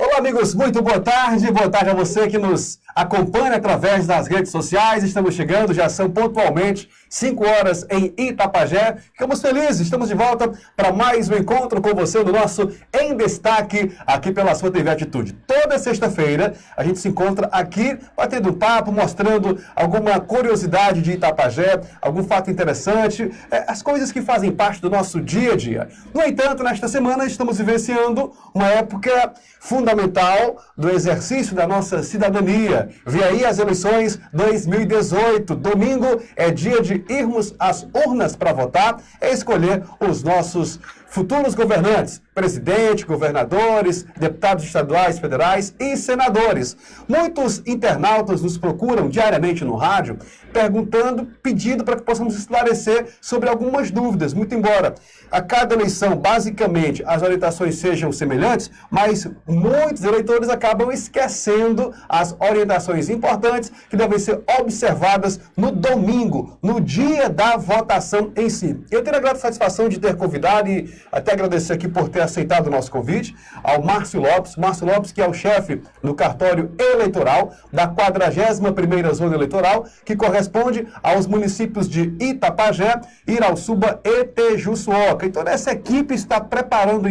Olá, amigos, muito boa tarde a você que nos acompanha através das redes sociais. Estamos chegando, já são pontualmente 5 horas em Itapajé. Ficamos felizes, estamos de volta para mais um encontro com você no nosso Em Destaque, aqui pela sua TV Atitude. Toda sexta-feira a gente se encontra aqui, batendo um papo, mostrando alguma curiosidade de Itapajé, algum fato interessante, as coisas que fazem parte do nosso dia a dia. No entanto, nesta semana estamos vivenciando uma época fundamental do exercício da nossa cidadania. Vem aí as eleições 2018. Domingo é dia de irmos às urnas para votar, é escolher os nossos futuros governantes, presidente, governadores, deputados estaduais, federais e senadores. Muitos internautas nos procuram diariamente no rádio, pedindo para que possamos esclarecer sobre algumas dúvidas, muito embora a cada eleição, basicamente, as orientações sejam semelhantes, mas muitos eleitores acabam esquecendo as orientações importantes que devem ser observadas no domingo, no dia da votação em si. Eu tenho a grata satisfação de ter convidado e até agradecer aqui por ter aceitado o nosso convite ao Márcio Lopes, que é o chefe do cartório eleitoral da 41ª Zona Eleitoral, que corresponde aos municípios de Itapajé, Irauçuba e Tejuçuoca. Então, essa equipe está preparando,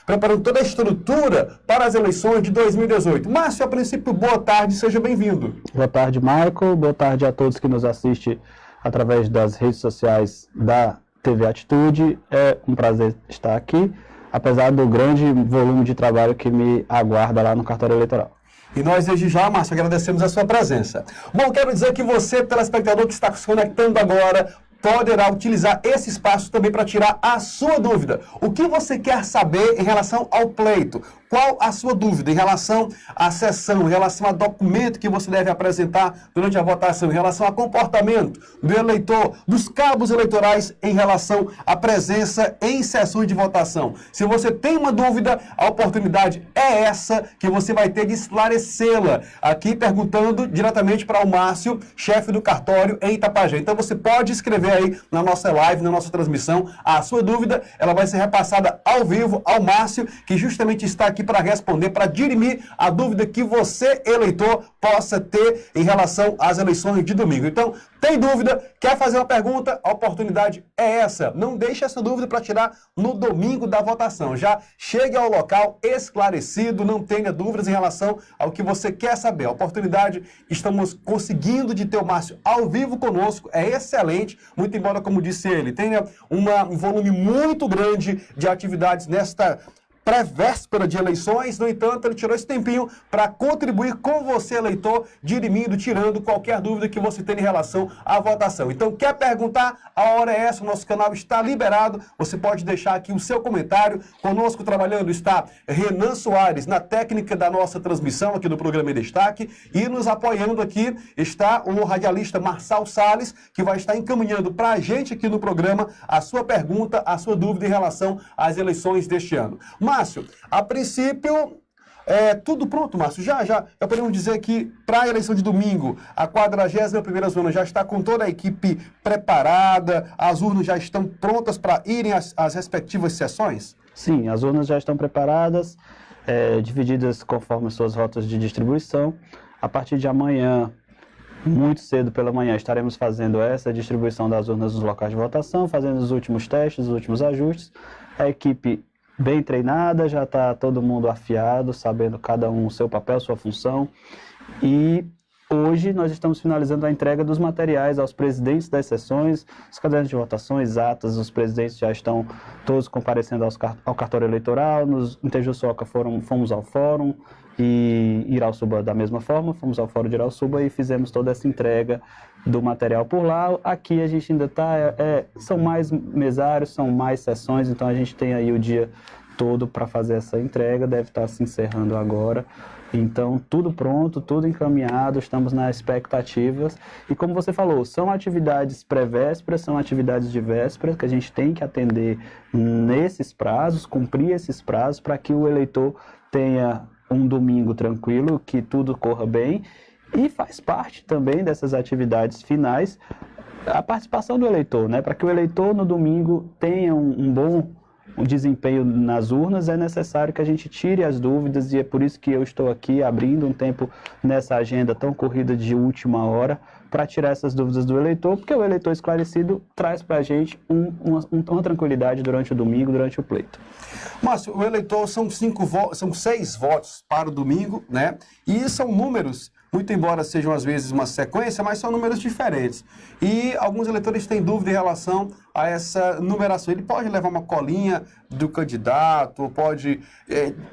preparando toda a estrutura para as eleições de 2018. Márcio, a princípio, boa tarde, seja bem-vindo. Boa tarde, Michael. Boa tarde a todos que nos assistem através das redes sociais da TV Atitude. É um prazer estar aqui, apesar do grande volume de trabalho que me aguarda lá no cartório eleitoral. E nós, desde já, Márcio, agradecemos a sua presença. Bom, quero dizer que você, telespectador que está se conectando agora, poderá utilizar esse espaço também para tirar a sua dúvida. O que você quer saber em relação ao pleito? Qual a sua dúvida em relação à sessão, em relação a documento que você deve apresentar durante a votação, em relação ao comportamento do eleitor, dos cabos eleitorais em relação à presença em sessões de votação? Se você tem uma dúvida, a oportunidade é essa que você vai ter de esclarecê-la aqui, perguntando diretamente para o Márcio, chefe do cartório em Itapajé. Então você pode escrever aí na nossa live, na nossa transmissão, a sua dúvida, ela vai ser repassada ao vivo ao Márcio, que justamente está aqui para responder, para dirimir a dúvida que você, eleitor, possa ter em relação às eleições de domingo. Então, tem dúvida? Quer fazer uma pergunta? A oportunidade é essa. Não deixe essa dúvida para tirar no domingo da votação. Já chegue ao local esclarecido, não tenha dúvidas em relação ao que você quer saber. A oportunidade, estamos conseguindo de ter o Márcio ao vivo conosco, é excelente, muito embora, como disse ele, tenha um volume muito grande de atividades nesta pré-véspera de eleições. No entanto, ele tirou esse tempinho para contribuir com você, eleitor, dirimindo, tirando qualquer dúvida que você tenha em relação à votação. Então, quer perguntar? A hora é essa, o nosso canal está liberado, você pode deixar aqui o seu comentário. Conosco trabalhando está Renan Soares, na técnica da nossa transmissão aqui do programa Em Destaque, e nos apoiando aqui está o radialista Marçal Salles, que vai estar encaminhando para a gente aqui no programa a sua pergunta, a sua dúvida em relação às eleições deste ano. Márcio, a princípio, tudo pronto, Márcio. Já podemos dizer que para a eleição de domingo, a 41ª Zona já está com toda a equipe preparada, as urnas já estão prontas para irem às respectivas sessões? Sim, as urnas já estão preparadas, divididas conforme suas rotas de distribuição. A partir de amanhã, muito cedo pela manhã, estaremos fazendo essa distribuição das urnas nos locais de votação, fazendo os últimos testes, os últimos ajustes. A equipe bem treinada, já está todo mundo afiado, sabendo cada um o seu papel, sua função. E hoje nós estamos finalizando a entrega dos materiais aos presidentes das sessões, os cadernos de votações, atas, os presidentes já estão todos comparecendo ao cartório eleitoral. Em Tejuçuoca fomos ao fórum, e Irauçuba da mesma forma, fomos ao fórum de Irauçuba e fizemos toda essa entrega do material por lá. Aqui a gente ainda está, são mais mesários, são mais sessões, então a gente tem aí o dia todo para fazer essa entrega, deve estar se encerrando agora. Então, tudo pronto, tudo encaminhado, estamos nas expectativas. E como você falou, são atividades pré-vésperas, são atividades de véspera que a gente tem que atender nesses prazos, cumprir esses prazos para que o eleitor tenha um domingo tranquilo, que tudo corra bem. E faz parte também dessas atividades finais a participação do eleitor, né? Para que o eleitor no domingo tenha um bom o desempenho nas urnas, é necessário que a gente tire as dúvidas, e é por isso que eu estou aqui abrindo um tempo nessa agenda tão corrida de última hora para tirar essas dúvidas do eleitor, porque o eleitor esclarecido traz para a gente uma tranquilidade durante o domingo, durante o pleito. Márcio, o eleitor são 6 votos para o domingo, né? E são números, muito embora sejam às vezes uma sequência, mas são números diferentes. E alguns eleitores têm dúvida em relação a essa numeração. Ele pode levar uma colinha do candidato, ou pode,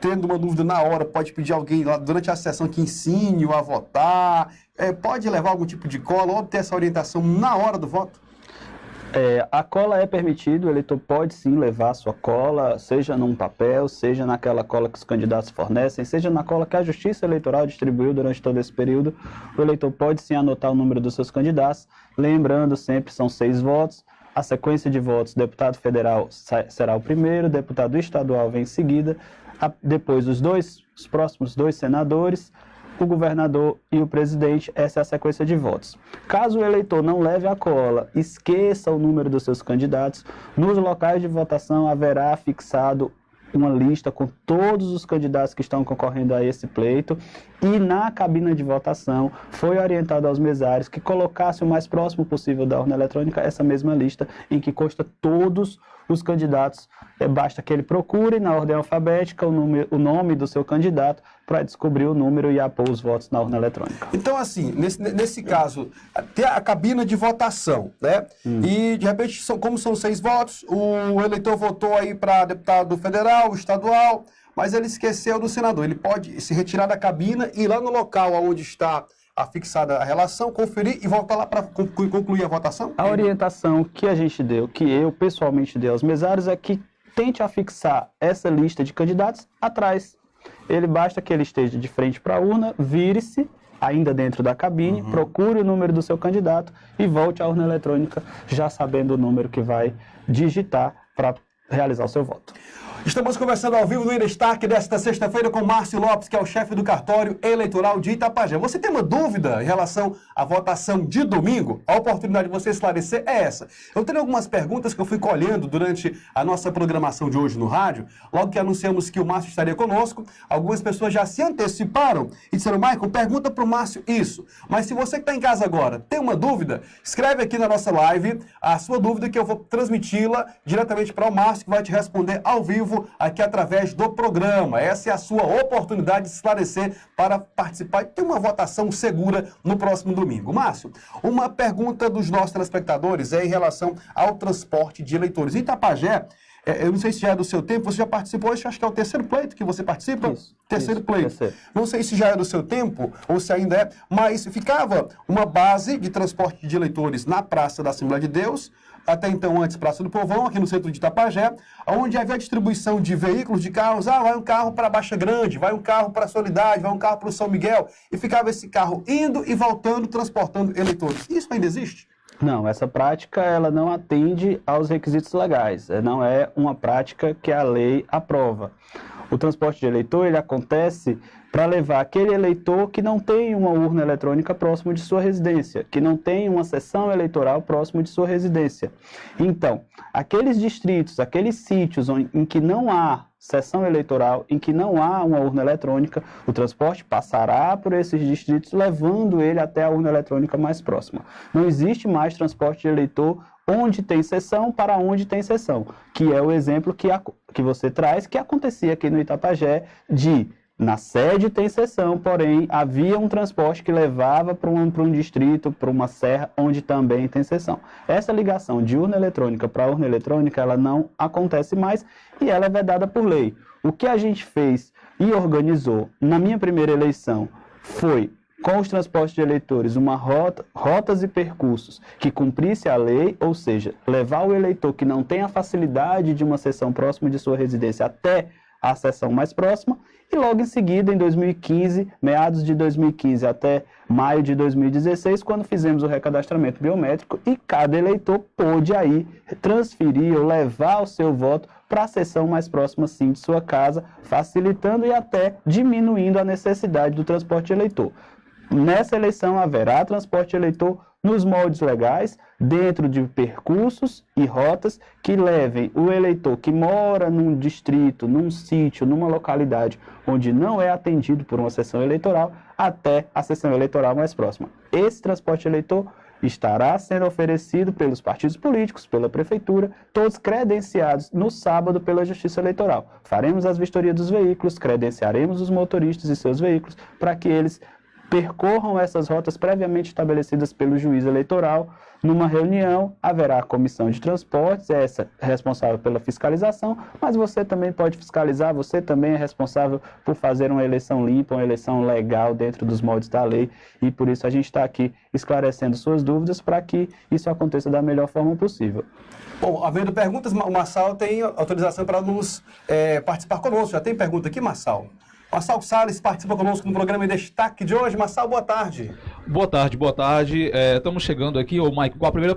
tendo uma dúvida na hora, pode pedir alguém lá durante a sessão que ensine-o a votar, pode levar algum tipo de cola ou obter essa orientação na hora do voto? A cola é permitida, o eleitor pode sim levar a sua cola, seja num papel, seja naquela cola que os candidatos fornecem, seja na cola que a Justiça Eleitoral distribuiu durante todo esse período. O eleitor pode sim anotar o número dos seus candidatos, lembrando sempre, são 6 votos. A sequência de votos, deputado federal será o primeiro, deputado estadual vem em seguida, depois os próximos 2 senadores, o governador e o presidente. Essa é a sequência de votos. Caso o eleitor não leve a cola, esqueça o número dos seus candidatos, nos locais de votação haverá fixado uma lista com todos os candidatos que estão concorrendo a esse pleito, e na cabina de votação foi orientado aos mesários que colocasse o mais próximo possível da urna eletrônica essa mesma lista em que consta todos os candidatos. Basta que ele procure na ordem alfabética o nome do seu candidato para descobrir o número e apor os votos na urna eletrônica. Então, assim, nesse caso, tem a cabina de votação, né? E, de repente, como são 6 votos, o eleitor votou aí para deputado federal, estadual, mas ele esqueceu do senador. Ele pode se retirar da cabina e ir lá no local onde está fixada a relação, conferir e voltar lá para concluir a votação? A orientação que a gente deu, que eu pessoalmente dei aos mesários, é que tente afixar essa lista de candidatos atrás. Basta que ele esteja de frente para a urna, vire-se, ainda dentro da cabine, procure o número do seu candidato e volte à urna eletrônica, já sabendo o número que vai digitar para realizar o seu voto. Estamos conversando ao vivo no Em Destaque desta sexta-feira com Márcio Lopes, que é o chefe do cartório eleitoral de Itapajé. Você tem uma dúvida em relação à votação de domingo? A oportunidade de você esclarecer é essa. Eu tenho algumas perguntas que eu fui colhendo durante a nossa programação de hoje no rádio. Logo que anunciamos que o Márcio estaria conosco, algumas pessoas já se anteciparam e disseram: Michael, pergunta para o Márcio isso. Mas se você que está em casa agora tem uma dúvida, escreve aqui na nossa live a sua dúvida, que eu vou transmiti-la diretamente para o Márcio, que vai te responder ao vivo aqui através do programa. Essa é a sua oportunidade de esclarecer para participar e ter uma votação segura no próximo domingo. Márcio, uma pergunta dos nossos telespectadores é em relação ao transporte de eleitores. Em Itapajé, eu não sei se já é do seu tempo, você já participou, acho que é o 3º pleito que você participa? Terceiro pleito. Não sei se já é do seu tempo ou se ainda é, mas ficava uma base de transporte de eleitores na Praça da Assembleia de Deus, até então antes Praça do Povão, aqui no centro de Itapajé, onde havia a distribuição de veículos, de carros. Vai um carro para Baixa Grande, vai um carro para a Soledade, vai um carro para o São Miguel, e ficava esse carro indo e voltando, transportando eleitores. Isso ainda existe? Não, essa prática ela não atende aos requisitos legais, não é uma prática que a lei aprova. O transporte de eleitor ele acontece para levar aquele eleitor que não tem uma urna eletrônica próximo de sua residência, que não tem uma sessão eleitoral próximo de sua residência. Então, aqueles distritos, aqueles sítios em que não há sessão eleitoral, em que não há uma urna eletrônica, o transporte passará por esses distritos, levando ele até a urna eletrônica mais próxima. Não existe mais transporte de eleitor onde tem sessão para onde tem sessão, que é o exemplo que você traz, que acontecia aqui no Itapajé, na sede tem sessão, porém havia um transporte que levava para um distrito, para uma serra, onde também tem sessão. Essa ligação de urna eletrônica para urna eletrônica, ela não acontece mais e ela é vedada por lei. O que a gente fez e organizou na minha primeira eleição foi, com os transportes de eleitores, rotas e percursos que cumprisse a lei, ou seja, levar o eleitor que não tem a facilidade de uma sessão próxima de sua residência até a sessão mais próxima, e logo em seguida, em 2015, meados de 2015 até maio de 2016, quando fizemos o recadastramento biométrico, e cada eleitor pôde aí transferir ou levar o seu voto para a sessão mais próxima, sim, de sua casa, facilitando e até diminuindo a necessidade do transporte de eleitor. Nessa eleição haverá transporte de eleitor nos moldes legais, dentro de percursos e rotas que levem o eleitor que mora num distrito, num sítio, numa localidade onde não é atendido por uma sessão eleitoral, até a sessão eleitoral mais próxima. Esse transporte eleitor estará sendo oferecido pelos partidos políticos, pela prefeitura, todos credenciados no sábado pela Justiça Eleitoral. Faremos as vistorias dos veículos, credenciaremos os motoristas e seus veículos para que eles percorram essas rotas previamente estabelecidas pelo juiz eleitoral. Numa reunião, haverá a comissão de transportes, essa é responsável pela fiscalização, mas você também pode fiscalizar, você também é responsável por fazer uma eleição limpa, uma eleição legal dentro dos moldes da lei, e por isso a gente está aqui esclarecendo suas dúvidas para que isso aconteça da melhor forma possível. Bom, havendo perguntas, o Marçal tem autorização para nos participar conosco. Já tem pergunta aqui, Marçal? Marçal Salles participa conosco no programa em destaque de hoje. Marçal, boa tarde. Boa tarde, boa tarde. Estamos chegando aqui, Mike, com a primeira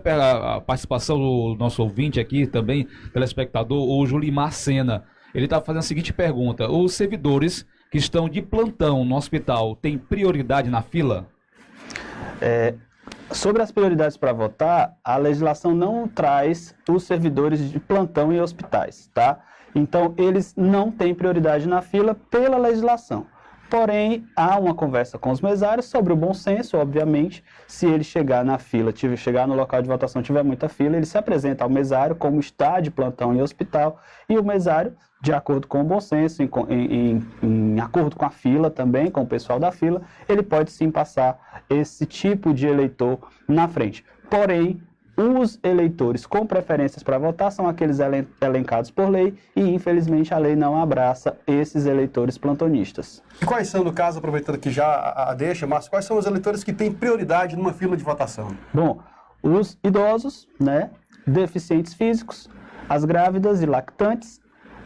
participação do nosso ouvinte aqui, também telespectador, o Julimar Sena. Ele está fazendo a seguinte pergunta: os servidores que estão de plantão no hospital têm prioridade na fila? Sobre as prioridades para votar, a legislação não traz os servidores de plantão em hospitais, tá? Então, eles não têm prioridade na fila pela legislação. Porém, há uma conversa com os mesários sobre o bom senso, obviamente. Se ele chegar na fila, chegar no local de votação, tiver muita fila, ele se apresenta ao mesário como está de plantão em hospital, e o mesário, de acordo com o bom senso, em acordo com a fila também, com o pessoal da fila, ele pode sim passar esse tipo de eleitor na frente. Porém, os eleitores com preferências para votar são aqueles elencados por lei e, infelizmente, a lei não abraça esses eleitores plantonistas. E quais são, no caso, aproveitando que já a deixa, Márcio, quais são os eleitores que têm prioridade numa fila de votação? Bom, os idosos, né, deficientes físicos, as grávidas e lactantes,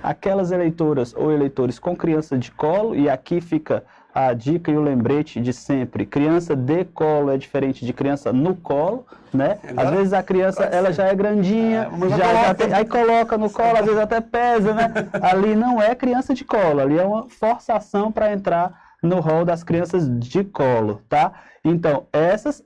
aquelas eleitoras ou eleitores com criança de colo, e aqui fica a dica e o lembrete de sempre: criança de colo é diferente de criança no colo, né? Às vezes a criança ela já é grandinha, aí coloca no colo, às vezes até pesa, né? Ali não é criança de colo, ali é uma forçação para entrar no rol das crianças de colo, tá? Então,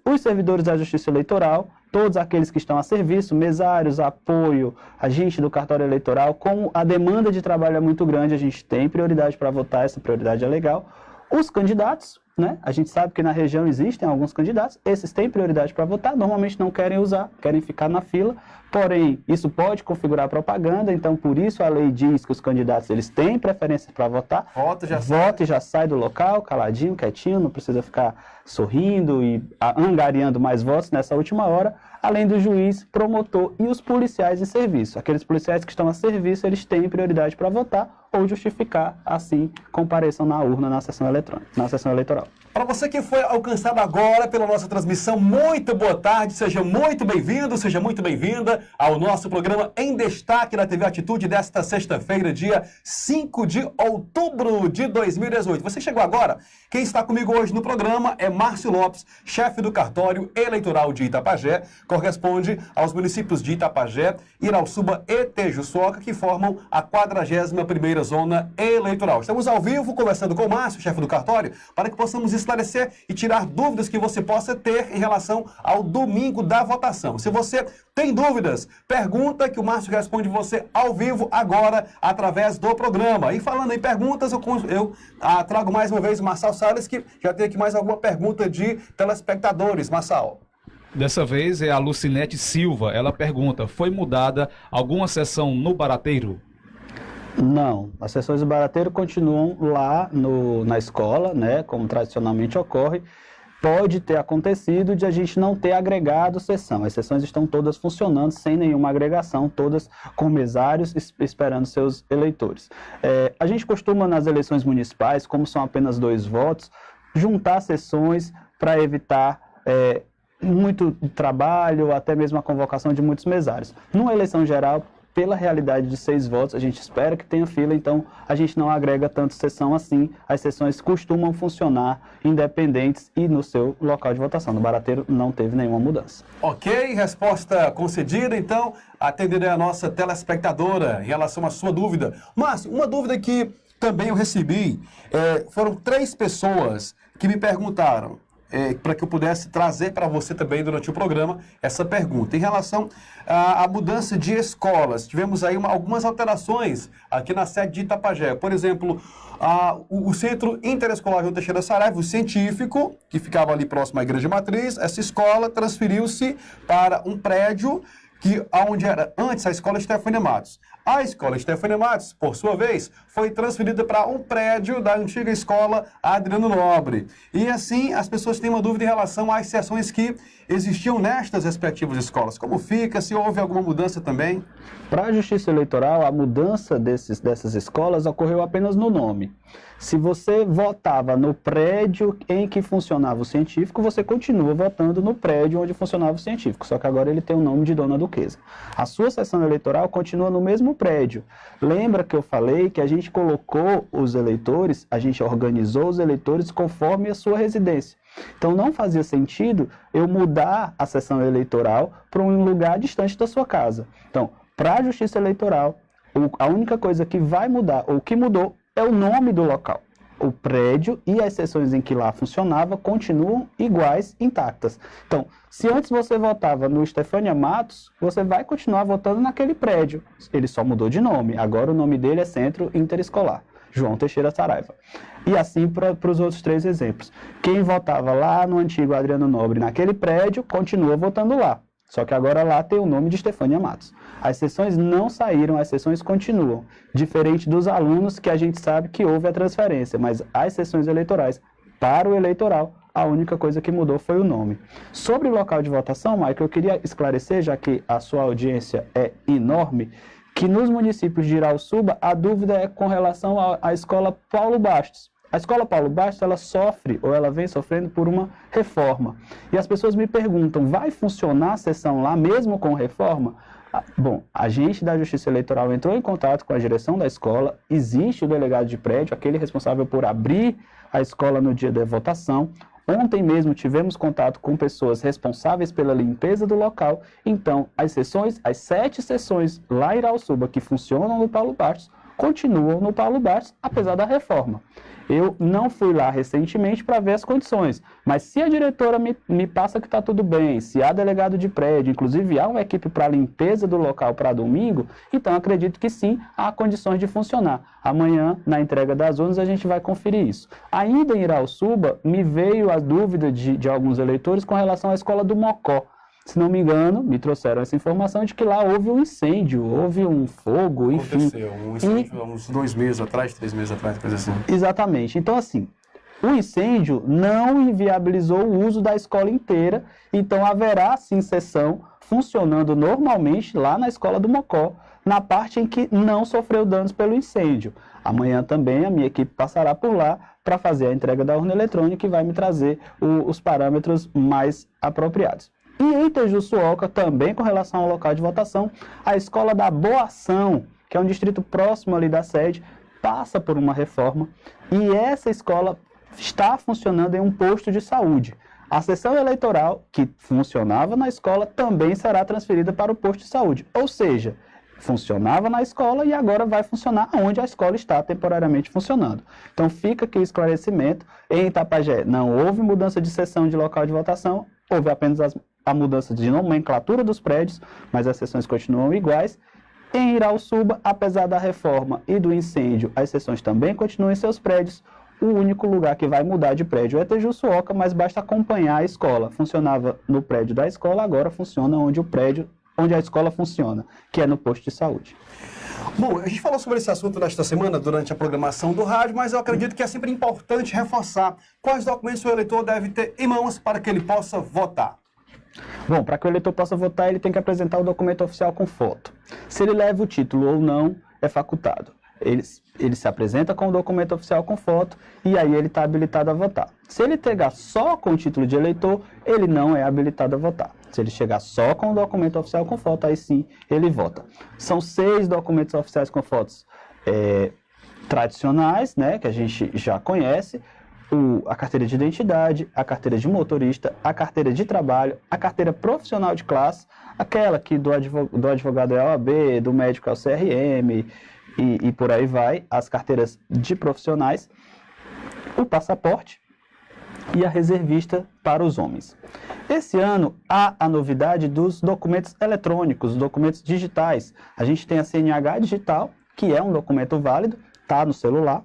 os servidores da Justiça Eleitoral, todos aqueles que estão a serviço, mesários, apoio, agente do cartório eleitoral, como a demanda de trabalho é muito grande, a gente tem prioridade para votar, essa prioridade é legal. Os candidatos, né? A gente sabe que na região existem alguns candidatos, esses têm prioridade para votar, normalmente não querem usar, querem ficar na fila, porém, isso pode configurar propaganda, então por isso a lei diz que os candidatos eles têm preferência para votar, vota e já sai do local, caladinho, quietinho, não precisa ficar sorrindo e angariando mais votos nessa última hora, além do juiz, promotor e os policiais em serviço. Aqueles policiais que estão a serviço, eles têm prioridade para votar ou justificar, assim, compareçam na urna na sessão eleitoral. Para você que foi alcançado agora pela nossa transmissão, muito boa tarde, seja muito bem-vindo, seja muito bem-vinda ao nosso programa Em Destaque da TV Atitude desta sexta-feira, dia 5 de outubro de 2018. Você chegou agora? Quem está comigo hoje no programa é Márcio Lopes, chefe do cartório eleitoral de Itapajé, corresponde aos municípios de Itapajé, Irauçuba e Tejuçoca, que formam a 41ª zona eleitoral. Estamos ao vivo conversando com o Márcio, chefe do cartório, para que possamos esclarecer e tirar dúvidas que você possa ter em relação ao domingo da votação. Se você tem dúvidas, pergunta que o Márcio responde você ao vivo agora através do programa. E falando em perguntas, eu trago mais uma vez o Marçal Salles, que já tem aqui mais alguma pergunta de telespectadores. Marçal. Dessa vez é a Lucinete Silva. Ela pergunta: foi mudada alguma sessão no Barateiro? Não, as sessões do Barateiro continuam lá na escola, né, como tradicionalmente ocorre. Pode ter acontecido de a gente não ter agregado sessão. As sessões estão todas funcionando sem nenhuma agregação, todas com mesários esperando seus eleitores. A gente costuma, nas eleições municipais, como são apenas 2 votos, juntar sessões para evitar muito trabalho, até mesmo a convocação de muitos mesários. Numa eleição geral, pela realidade de 6 votos, a gente espera que tenha fila, então a gente não agrega tanto sessão assim. As sessões costumam funcionar independentes e no seu local de votação. No Barateiro não teve nenhuma mudança. Ok, resposta concedida, então atenderei a nossa telespectadora em relação à sua dúvida. Mas uma dúvida que também eu recebi, foram 3 pessoas que me perguntaram: para que eu pudesse trazer para você também durante o programa essa pergunta. Em relação à mudança de escolas, tivemos aí algumas alterações aqui na sede de Itapajé. Por exemplo, o Centro Interescolar João Teixeira Saraiva, o científico, que ficava ali próximo à Igreja Matriz, essa escola transferiu-se para um prédio onde era antes a Escola Estefânia Matos. A Escola Estefânia Matos, por sua vez, foi transferida para um prédio da antiga Escola Adriano Nobre. E assim, as pessoas têm uma dúvida em relação às seções que existiam nestas respectivas escolas. Como fica? Se houve alguma mudança também? Para a Justiça Eleitoral, a mudança dessas escolas ocorreu apenas no nome. Se você votava no prédio em que funcionava o científico, você continua votando no prédio onde funcionava o científico, só que agora ele tem o nome de Dona Duquesa. A sua sessão eleitoral continua no mesmo prédio. Lembra que eu falei que a gente colocou os eleitores, a gente organizou os eleitores conforme a sua residência. Então não fazia sentido eu mudar a sessão eleitoral para um lugar distante da sua casa. Então, para a Justiça Eleitoral, a única coisa que vai mudar, ou que mudou, é o nome do local. O prédio e as sessões em que lá funcionava continuam iguais, intactas. Então, se antes você votava no Estefânia Matos, você vai continuar votando naquele prédio. Ele só mudou de nome. Agora o nome dele é Centro Interescolar João Teixeira Saraiva. E assim para os outros 3 exemplos. Quem votava lá no antigo Adriano Nobre, naquele prédio, continua votando lá. Só que agora lá tem o nome de Estefânia Matos. As sessões não saíram, as sessões continuam. Diferente dos alunos, que a gente sabe que houve a transferência, mas as sessões eleitorais, para o eleitoral, a única coisa que mudou foi o nome. Sobre o local de votação, Michael, eu queria esclarecer, já que a sua audiência é enorme, que nos municípios de Irauçuba, a dúvida é com relação à escola Paulo Bastos. A escola Paulo Bastos, ela sofre, ou ela vem sofrendo por uma reforma. E as pessoas me perguntam, vai funcionar a sessão lá mesmo com reforma? Bom, a gente da Justiça Eleitoral entrou em contato com a direção da escola, existe o delegado de prédio, aquele responsável por abrir a escola no dia da votação. Ontem mesmo tivemos contato com pessoas responsáveis pela limpeza do local, então as 7 sessões lá em Irauçuba que funcionam no Paulo Bastos, continuam no Paulo Bastos, apesar da reforma. Eu não fui lá recentemente para ver as condições, mas se a diretora me passa que está tudo bem, se há delegado de prédio, inclusive há uma equipe para limpeza do local para domingo, então acredito que sim, há condições de funcionar. Amanhã, na entrega das urnas, a gente vai conferir isso. Ainda em Irauçuba, me veio a dúvida de alguns eleitores com relação à escola do Mocó. Se não me engano, me trouxeram essa informação de que lá houve um incêndio, houve um fogo, enfim. Aconteceu um incêndio há uns 2 meses atrás, 3 meses atrás, coisa assim. Exatamente. Então, assim, o incêndio não inviabilizou o uso da escola inteira, então haverá, sim, sessão funcionando normalmente lá na escola do Mocó, na parte em que não sofreu danos pelo incêndio. Amanhã também a minha equipe passará por lá para fazer a entrega da urna eletrônica e vai me trazer os parâmetros mais apropriados. E em Tejuçuoca, também com relação ao local de votação, a Escola da Boa Ação, que é um distrito próximo ali da sede, passa por uma reforma e essa escola está funcionando em um posto de saúde. A sessão eleitoral, que funcionava na escola, também será transferida para o posto de saúde. Ou seja, funcionava na escola e agora vai funcionar onde a escola está temporariamente funcionando. Então fica aqui o esclarecimento. Em Itapajé não houve mudança de sessão de local de votação, houve apenas a mudança de nomenclatura dos prédios, mas as sessões continuam iguais. Em Irauçuba, apesar da reforma e do incêndio, as sessões também continuam em seus prédios. O único lugar que vai mudar de prédio é Tejuçuoca, mas basta acompanhar a escola. Funcionava no prédio da escola, agora funciona onde a escola funciona, que é no posto de saúde. Bom, a gente falou sobre esse assunto nesta semana durante a programação do rádio, mas eu acredito que é sempre importante reforçar quais documentos o eleitor deve ter em mãos para que ele possa votar. Bom, para que o eleitor possa votar, ele tem que apresentar o documento oficial com foto. Se ele leva o título ou não, é facultado. Ele se apresenta com o documento oficial com foto e aí ele está habilitado a votar. Se ele chegar só com o título de eleitor, ele não é habilitado a votar. Se ele chegar só com o documento oficial com foto, aí sim ele vota. São 6 documentos oficiais com fotos tradicionais, né, que a gente já conhece. A carteira de identidade, a carteira de motorista, a carteira de trabalho, a carteira profissional de classe, aquela que do advogado é a OAB, do médico é o CRM e por aí vai, as carteiras de profissionais, o passaporte, e a reservista para os homens. Esse ano há a novidade dos documentos eletrônicos, documentos digitais. A gente tem a CNH digital, que é um documento válido, está no celular,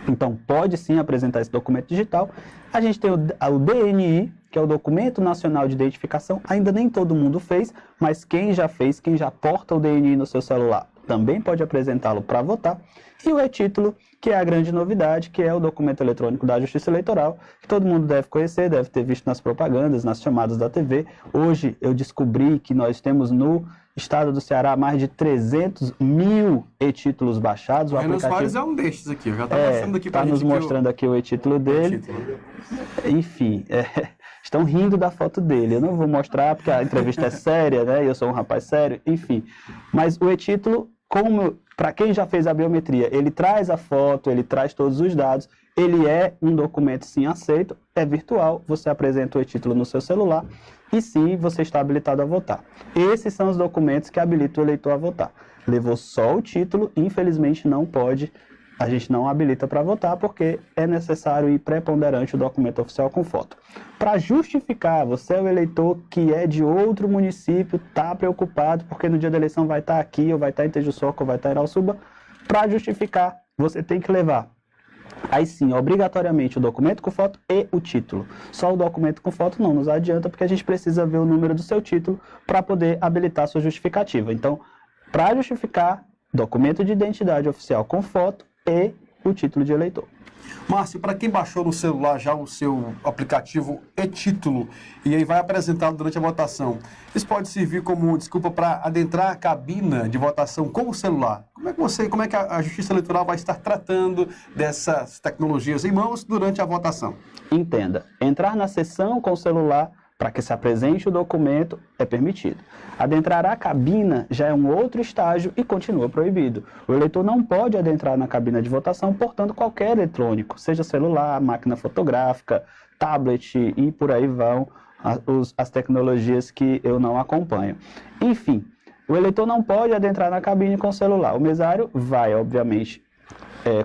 então pode sim apresentar esse documento digital. A gente tem o DNI, que é o Documento Nacional de Identificação, ainda nem todo mundo fez, mas quem já fez, quem já porta o DNI no seu celular, também pode apresentá-lo para votar. E o e-título, que é a grande novidade, que é o documento eletrônico da Justiça Eleitoral, que todo mundo deve conhecer, deve ter visto nas propagandas, nas chamadas da TV. Hoje eu descobri que nós temos no estado do Ceará mais de 300 mil e-títulos baixados. O Renan Soares é um destes aqui, eu já estava mostrando aqui para a gente. Está nos mostrando aqui o e-título dele. Enfim, estão rindo da foto dele. Eu não vou mostrar porque a entrevista é séria, né? Eu sou um rapaz sério, enfim. Mas o e-título, como para quem já fez a biometria, ele traz a foto, ele traz todos os dados, ele é um documento sim aceito, é virtual, você apresenta o e-título no seu celular e sim, você está habilitado a votar. Esses são os documentos que habilitam o eleitor a votar. Levou só o título, infelizmente não pode, a gente não habilita para votar porque é necessário e preponderante o documento oficial com foto. Para justificar, você é o eleitor que é de outro município, está preocupado porque no dia da eleição vai estar aqui, ou vai estar em Tejuçoca, ou vai estar em Irauçuba, para justificar, você tem que levar, aí sim, obrigatoriamente o documento com foto e o título. Só o documento com foto não nos adianta porque a gente precisa ver o número do seu título para poder habilitar a sua justificativa. Então, para justificar, documento de identidade oficial com foto e o título de eleitor. Márcio, para quem baixou no celular já o seu aplicativo e-título e aí vai apresentá-lo durante a votação, isso pode servir como desculpa para adentrar a cabina de votação com o celular? Como é que a Justiça Eleitoral vai estar tratando dessas tecnologias em mãos durante a votação? Entenda, entrar na sessão com o celular para que se apresente o documento é permitido. Adentrar a cabina já é um outro estágio e continua proibido. O eleitor não pode adentrar na cabina de votação portando qualquer eletrônico, seja celular, máquina fotográfica, tablet e por aí vão as tecnologias que eu não acompanho. Enfim, o eleitor não pode adentrar na cabine com o celular. O mesário vai, obviamente,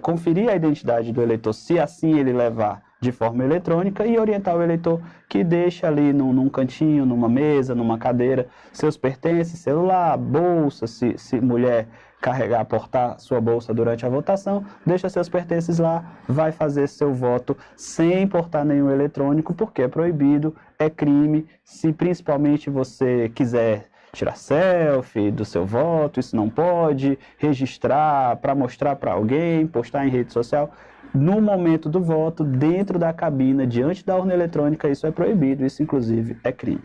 conferir a identidade do eleitor, se assim ele levar de forma eletrônica, e orientar o eleitor que deixa ali num cantinho, numa mesa, numa cadeira, seus pertences, celular, bolsa, se mulher carregar, portar sua bolsa durante a votação, deixa seus pertences lá, vai fazer seu voto sem portar nenhum eletrônico, porque é proibido, é crime. Se principalmente você quiser tirar selfie do seu voto, isso não pode, registrar para mostrar para alguém, postar em rede social. No momento do voto, dentro da cabina, diante da urna eletrônica, isso é proibido, isso inclusive é crime.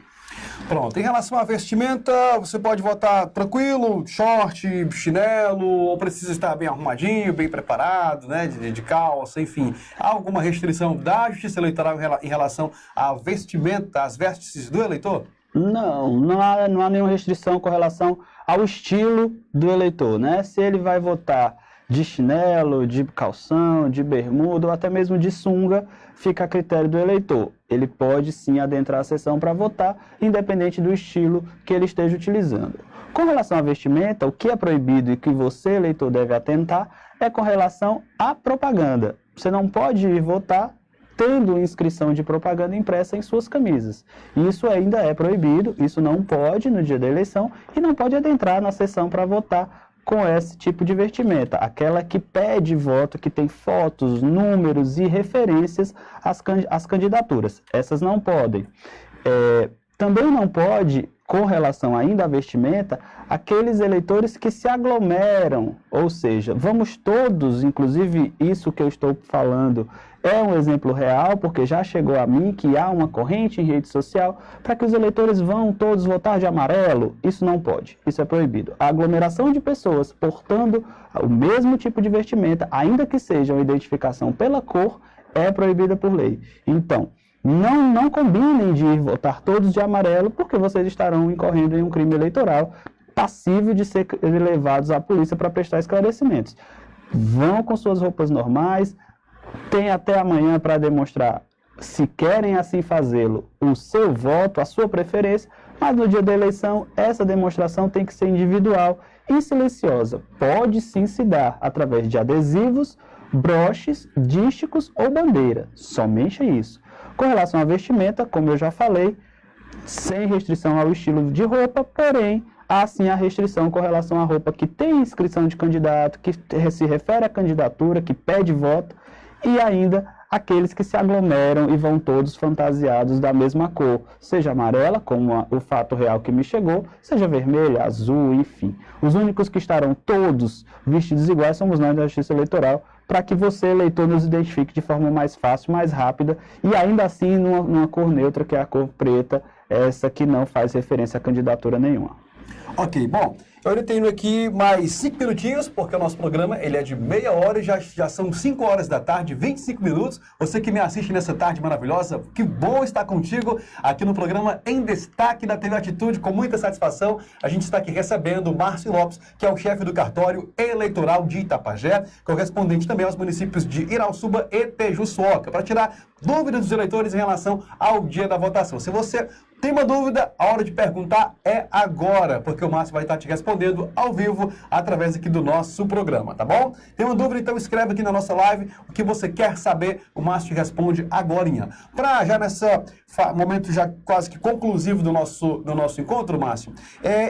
Pronto, em relação à vestimenta, você pode votar tranquilo, short, chinelo, ou precisa estar bem arrumadinho, bem preparado, né, de calça, enfim. Há alguma restrição da Justiça Eleitoral em relação à vestimenta, às vestes do eleitor? Não há nenhuma restrição com relação ao estilo do eleitor, né? Se ele vai votar de chinelo, de calção, de bermuda ou até mesmo de sunga, fica a critério do eleitor. Ele pode sim adentrar a sessão para votar, independente do estilo que ele esteja utilizando. Com relação à vestimenta, o que é proibido e que você, eleitor, deve atentar é com relação à propaganda. Você não pode ir votar tendo inscrição de propaganda impressa em suas camisas. Isso ainda é proibido, isso não pode no dia da eleição e não pode adentrar na sessão para votar com esse tipo de vestimenta, aquela que pede voto, que tem fotos, números e referências às candidaturas. Essas não podem. Também não pode, com relação ainda à vestimenta, aqueles eleitores que se aglomeram, ou seja, vamos todos, inclusive isso que eu estou falando é um exemplo real, porque já chegou a mim que há uma corrente em rede social para que os eleitores vão todos votar de amarelo. Isso não pode, isso é proibido. A aglomeração de pessoas portando o mesmo tipo de vestimenta, ainda que seja uma identificação pela cor, é proibida por lei. Então, não combinem de ir votar todos de amarelo, porque vocês estarão incorrendo em um crime eleitoral passivo de ser levados à polícia para prestar esclarecimentos. Vão com suas roupas normais, tem até amanhã para demonstrar, se querem assim fazê-lo, o seu voto, a sua preferência, mas no dia da eleição essa demonstração tem que ser individual e silenciosa. Pode sim se dar através de adesivos, broches, dísticos ou bandeira, somente isso. Com relação à vestimenta, como eu já falei, sem restrição ao estilo de roupa, porém, há sim a restrição com relação à roupa que tem inscrição de candidato, que se refere à candidatura, que pede voto, e ainda aqueles que se aglomeram e vão todos fantasiados da mesma cor, seja amarela, como o fato real que me chegou, seja vermelha, azul, enfim. Os únicos que estarão todos vestidos iguais somos nós da Justiça Eleitoral, para que você, eleitor, nos identifique de forma mais fácil, mais rápida, e ainda assim numa cor neutra, que é a cor preta, essa que não faz referência a candidatura nenhuma. Ok, bom, eu ainda tenho aqui mais 5 minutinhos, porque o nosso programa ele é de meia hora e já são 5 horas da tarde, 25 minutos. Você que me assiste nessa tarde maravilhosa, que bom estar contigo aqui no programa Em Destaque da TV Atitude, com muita satisfação. A gente está aqui recebendo o Márcio Lopes, que é o chefe do cartório eleitoral de Itapajé, correspondente também aos municípios de Irauçuba e Tejuçuoca, para tirar dúvidas dos eleitores em relação ao dia da votação. Se você tem uma dúvida, a hora de perguntar é agora, porque o Márcio vai estar te respondendo ao vivo através aqui do nosso programa, tá bom? Tem uma dúvida, então escreve aqui na nossa live o que você quer saber, o Márcio te responde agorinha. Para já nesse momento já quase que conclusivo do nosso encontro, Márcio,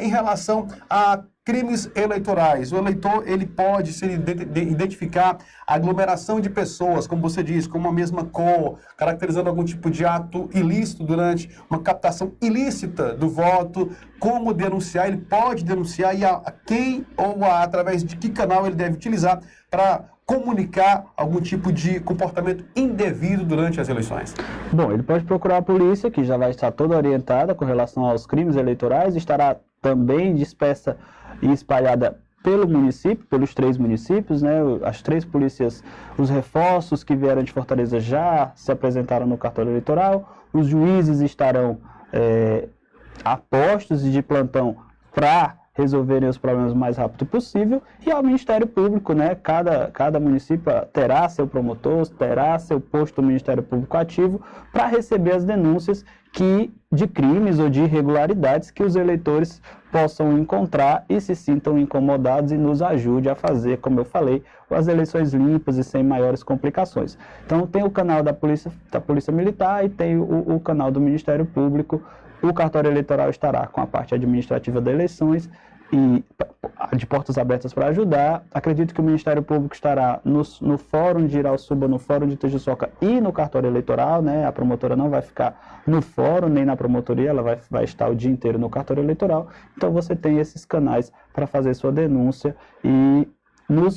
em relação a crimes eleitorais. O eleitor ele pode se identificar a aglomeração de pessoas, como você diz, com uma mesma cor, caracterizando algum tipo de ato ilícito durante uma captação ilícita do voto. Como denunciar? Ele pode denunciar e a quem ou através de que canal ele deve utilizar para comunicar algum tipo de comportamento indevido durante as eleições? Bom, ele pode procurar a polícia, que já vai estar toda orientada com relação aos crimes eleitorais, estará também dispersa e espalhada pelo município, pelos 3 municípios, né? As 3 polícias, os reforços que vieram de Fortaleza já se apresentaram no cartório eleitoral, os juízes estarão a postos e de plantão para resolverem os problemas o mais rápido possível, e ao Ministério Público, né? Cada município terá seu promotor, terá seu posto do Ministério Público ativo para receber as denúncias de crimes ou de irregularidades que os eleitores possam encontrar e se sintam incomodados e nos ajude a fazer, como eu falei, as eleições limpas e sem maiores complicações. Então tem o canal da Polícia Militar e tem o canal do Ministério Público. O cartório eleitoral estará com a parte administrativa das eleições e de portas abertas para ajudar. Acredito que o Ministério Público estará no Fórum de Irauçuba, no Fórum de Tejuçuoca e no cartório eleitoral, né? A promotora não vai ficar no fórum nem na promotoria, ela vai estar o dia inteiro no cartório eleitoral. Então você tem esses canais para fazer sua denúncia e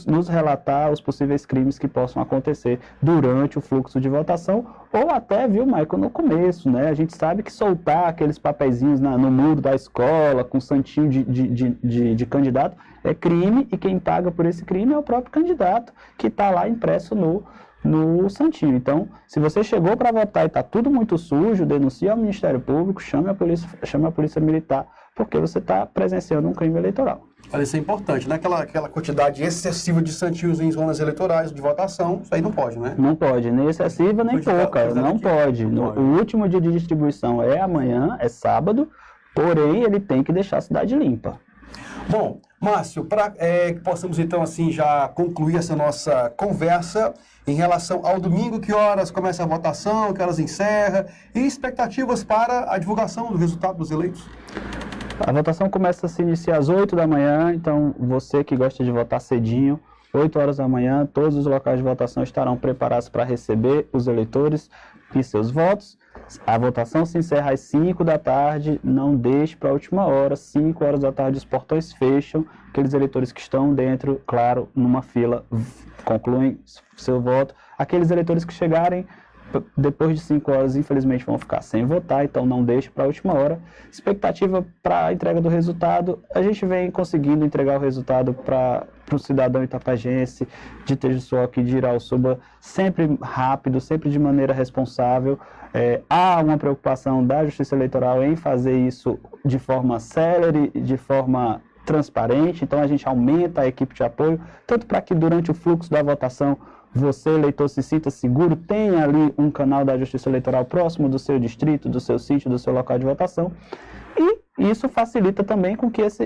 nos relatar os possíveis crimes que possam acontecer durante o fluxo de votação, ou até, viu, Michael, no começo, né? A gente sabe que soltar aqueles papeizinhos no muro da escola, com santinho de candidato, é crime, e quem paga por esse crime é o próprio candidato, que está lá impresso no santinho. Então, se você chegou para votar e está tudo muito sujo, denuncie ao Ministério Público, chame a polícia Militar, porque você está presenciando um crime eleitoral. Olha, isso é importante, né? Aquela quantidade excessiva de santinhos em zonas eleitorais de votação, isso aí não pode, né? Não pode, nem excessiva, nem pouca, não pode. O último dia de distribuição é amanhã, é sábado, porém ele tem que deixar a cidade limpa. Bom, Márcio, para que possamos então assim já concluir essa nossa conversa em relação ao domingo, que horas começa a votação, que horas encerra, e expectativas para a divulgação do resultado dos eleitos? A votação começa a se iniciar às 8 da manhã, então você que gosta de votar cedinho, 8 horas da manhã, todos os locais de votação estarão preparados para receber os eleitores e seus votos. A votação se encerra às 5 da tarde, não deixe para a última hora, 5 horas da tarde os portões fecham, aqueles eleitores que estão dentro, claro, numa fila, concluem seu voto. Aqueles eleitores que chegarem depois de 5 horas, infelizmente, vão ficar sem votar, então não deixe para a última hora. Expectativa para a entrega do resultado, a gente vem conseguindo entregar o resultado para o cidadão itapajense de Tejuçuoca e de Irauçuba, sempre rápido, sempre de maneira responsável. Há uma preocupação da Justiça Eleitoral em fazer isso de forma célere, de forma transparente, então a gente aumenta a equipe de apoio, tanto para que durante o fluxo da votação você, eleitor, se sinta seguro, tenha ali um canal da Justiça Eleitoral próximo do seu distrito, do seu sítio, do seu local de votação. E isso facilita também com que essa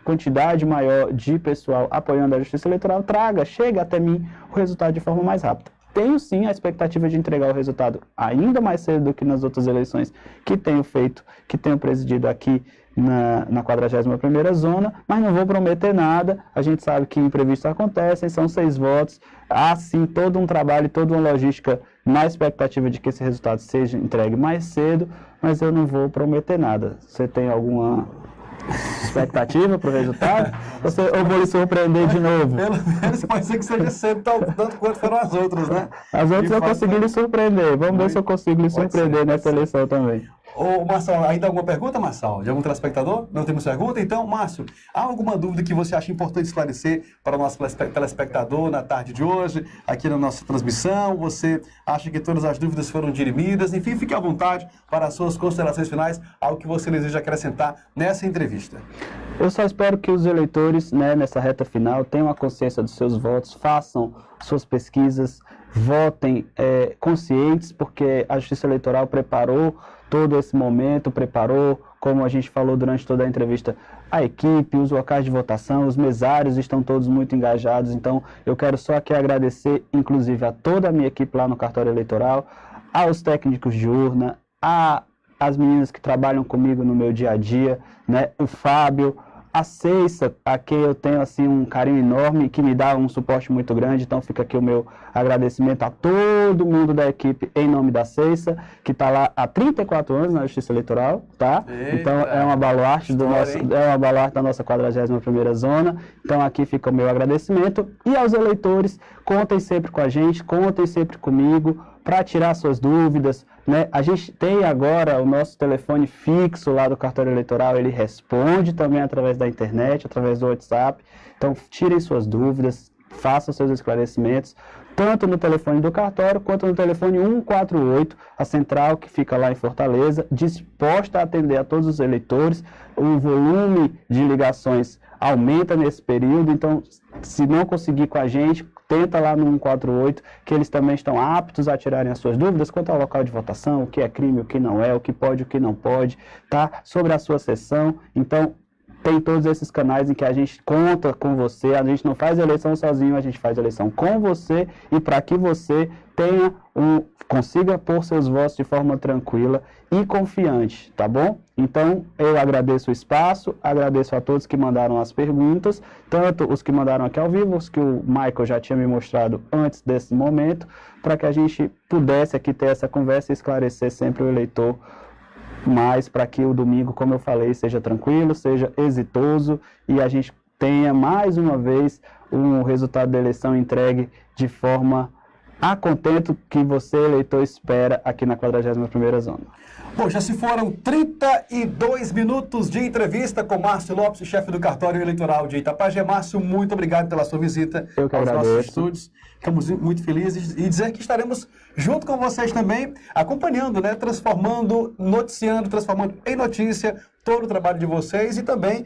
quantidade maior de pessoal apoiando a Justiça Eleitoral chegue até mim o resultado de forma mais rápida. tenho sim a expectativa de entregar o resultado ainda mais cedo do que nas outras eleições que tenho feito, que tenho presidido aqui na 41ª zona, mas não vou prometer nada. A gente sabe que imprevistos acontecem, são 6 votos, há sim todo um trabalho, toda uma logística na expectativa de que esse resultado seja entregue mais cedo, mas eu não vou prometer nada. Você tem alguma expectativa para o resultado? Ou vou lhe surpreender de novo? Pelo menos pode ser que seja cedo, tanto quanto foram as outras, né? As outras eu consegui lhe surpreender. Vamos ver se eu consigo lhe surpreender nessa eleição também. Ô, Marçal, ainda alguma pergunta, Marçal? De algum telespectador? Não temos pergunta? Então, Márcio, há alguma dúvida que você acha importante esclarecer para o nosso telespectador na tarde de hoje, aqui na nossa transmissão? Você acha que todas as dúvidas foram dirimidas? Enfim, fique à vontade para as suas considerações finais, algo que você deseja acrescentar nessa entrevista. Eu só espero que os eleitores, né, nessa reta final, tenham a consciência dos seus votos, façam suas pesquisas, votem conscientes, porque a Justiça Eleitoral preparou todo esse momento, preparou, como a gente falou durante toda a entrevista, a equipe, os locais de votação, os mesários estão todos muito engajados. Então, eu quero só aqui agradecer, inclusive, a toda a minha equipe lá no cartório eleitoral, aos técnicos de urna, às meninas que trabalham comigo no meu dia a dia, né, o Fábio, a Ceissa, a quem eu tenho assim um carinho enorme, que me dá um suporte muito grande. Então fica aqui o meu agradecimento a todo mundo da equipe em nome da Ceissa, que está lá há 34 anos na Justiça Eleitoral, tá? Eita, então é uma baluarte da nossa 41ª zona. Então aqui fica o meu agradecimento. E aos eleitores, contem sempre com a gente, contem sempre comigo para tirar suas dúvidas, né? A gente tem agora o nosso telefone fixo lá do cartório eleitoral, ele responde também através da internet, através do WhatsApp. Então, tirem suas dúvidas, façam seus esclarecimentos, tanto no telefone do cartório, quanto no telefone 148, a central que fica lá em Fortaleza, disposta a atender a todos os eleitores. O volume de ligações aumenta nesse período, então, se não conseguir com a gente, tenta lá no 148, que eles também estão aptos a tirarem as suas dúvidas quanto ao local de votação, o que é crime, o que não é, o que pode, o que não pode, tá? Sobre a sua sessão. Então, tem todos esses canais em que a gente conta com você, a gente não faz eleição sozinho, a gente faz eleição com você, e para que você consiga pôr seus votos de forma tranquila e confiante, tá bom? Então, eu agradeço o espaço, agradeço a todos que mandaram as perguntas, tanto os que mandaram aqui ao vivo, os que o Michael já tinha me mostrado antes desse momento, para que a gente pudesse aqui ter essa conversa e esclarecer sempre o eleitor, mas para que o domingo, como eu falei, seja tranquilo, seja exitoso e a gente tenha mais uma vez um resultado da eleição entregue de forma a contento que você, eleitor, espera aqui na 41ª zona. Bom, já se foram 32 minutos de entrevista com Márcio Lopes, chefe do cartório eleitoral de Itapajé. Márcio, muito obrigado pela sua visita aos nossos estúdios. Ficamos muito felizes e dizer que estaremos junto com vocês também, acompanhando, né, transformando, noticiando, transformando em notícia todo o trabalho de vocês e também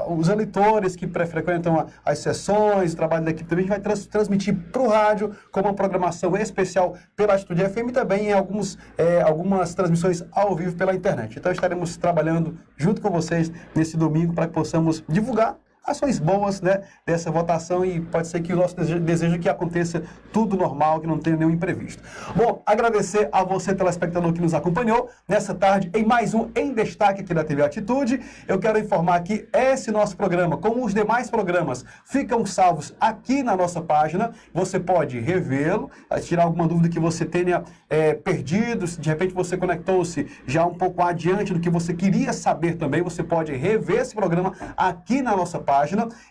os eleitores que frequentam as sessões, o trabalho da equipe também. A gente vai transmitir para o rádio com uma programação especial pela Atitude FM e também em algumas transmissões ao vivo pela internet. Então estaremos trabalhando junto com vocês nesse domingo para que possamos divulgar ações boas, né, dessa votação, e pode ser que o nosso desejo é que aconteça tudo normal, que não tenha nenhum imprevisto. Bom, agradecer a você, telespectador, que nos acompanhou nessa tarde em mais um Em Destaque aqui da TV Atitude. Eu quero informar que esse nosso programa, como os demais programas, ficam salvos aqui na nossa página. Você pode revê-lo, tirar alguma dúvida que você tenha perdido, se de repente você conectou-se já um pouco adiante do que você queria saber também, você pode rever esse programa aqui na nossa página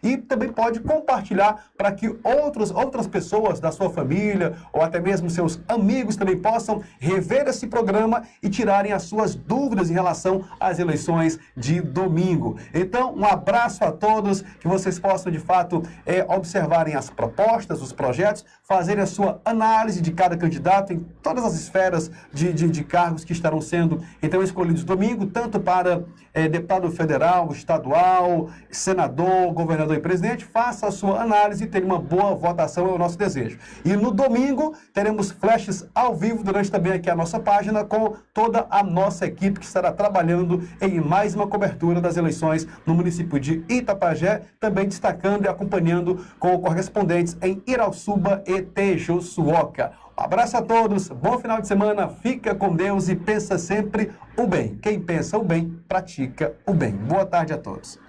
e também pode compartilhar para que outras pessoas da sua família ou até mesmo seus amigos também possam rever esse programa e tirarem as suas dúvidas em relação às eleições de domingo. Então, um abraço a todos, que vocês possam de fato observarem as propostas, os projetos, fazerem a sua análise de cada candidato em todas as esferas de cargos que estarão sendo então escolhidos domingo, tanto para deputado federal, estadual, senador, senhor governador e presidente faça a sua análise e tenha uma boa votação, é o nosso desejo. E no domingo teremos flashes ao vivo durante também aqui a nossa página com toda a nossa equipe que estará trabalhando em mais uma cobertura das eleições no município de Itapajé, também destacando e acompanhando com correspondentes em Irauçuba e Tejuçuoca. Um abraço a todos, bom final de semana, fica com Deus e pensa sempre o bem. Quem pensa o bem, pratica o bem. Boa tarde a todos.